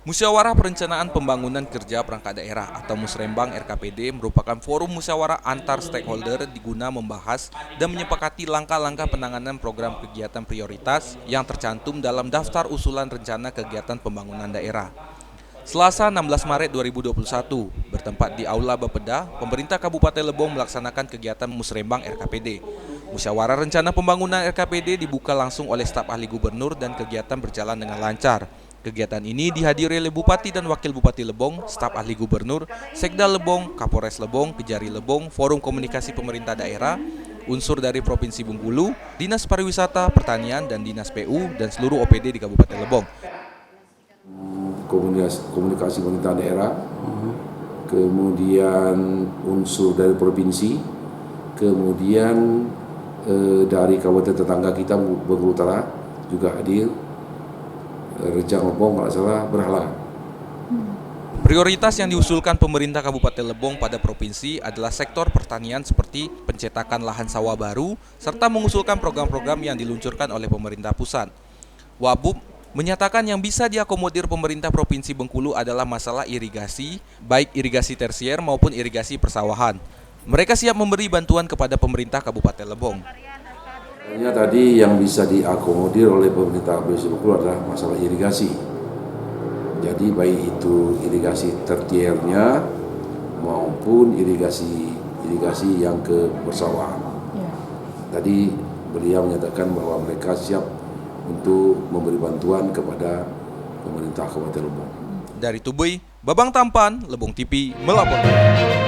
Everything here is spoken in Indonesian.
Musyawarah Perencanaan Pembangunan Kerja Perangkat Daerah atau Musrembang RKPD merupakan forum musyawarah antar stakeholder diguna membahas dan menyepakati langkah-langkah penanganan program kegiatan prioritas yang tercantum dalam daftar usulan rencana kegiatan pembangunan daerah. Selasa 16 Maret 2021, bertempat di Aula Bapeda, pemerintah Kabupaten Lebong melaksanakan kegiatan Musrembang RKPD. Musyawarah Rencana Pembangunan RKPD dibuka langsung oleh staf ahli gubernur dan kegiatan berjalan dengan lancar. Kegiatan ini dihadiri oleh Bupati dan Wakil Bupati Lebong, staf ahli gubernur, Sekda Lebong, Kapolres Lebong, Kejari Lebong, Forum Komunikasi Pemerintah Daerah, unsur dari Provinsi Bengkulu, Dinas Pariwisata, Pertanian, dan Dinas PU, dan seluruh OPD di Kabupaten Lebong. Komunikasi pemerintah daerah, kemudian unsur dari provinsi, kemudian dari kabupaten tetangga kita Bengkulu Utara juga hadir. Rejang Lebong kalau salah berhalangan. Prioritas yang diusulkan pemerintah Kabupaten Lebong pada provinsi adalah sektor pertanian seperti pencetakan lahan sawah baru serta mengusulkan program-program yang diluncurkan oleh pemerintah pusat. Wabub menyatakan yang bisa diakomodir pemerintah Provinsi Bengkulu adalah masalah irigasi, baik irigasi tersier maupun irigasi persawahan. Mereka siap memberi bantuan kepada pemerintah Kabupaten Lebong. Tadi yang bisa diakomodir oleh pemerintah Provinsi Bengkulu adalah masalah irigasi. Jadi baik itu irigasi tertiernya maupun irigasi yang ke persawahan. Tadi beliau menyatakan bahwa mereka siap untuk memberi bantuan kepada pemerintah Kabupaten Lebong. Dari Tubui, Babang Tampan, Lebong TV melaporkan.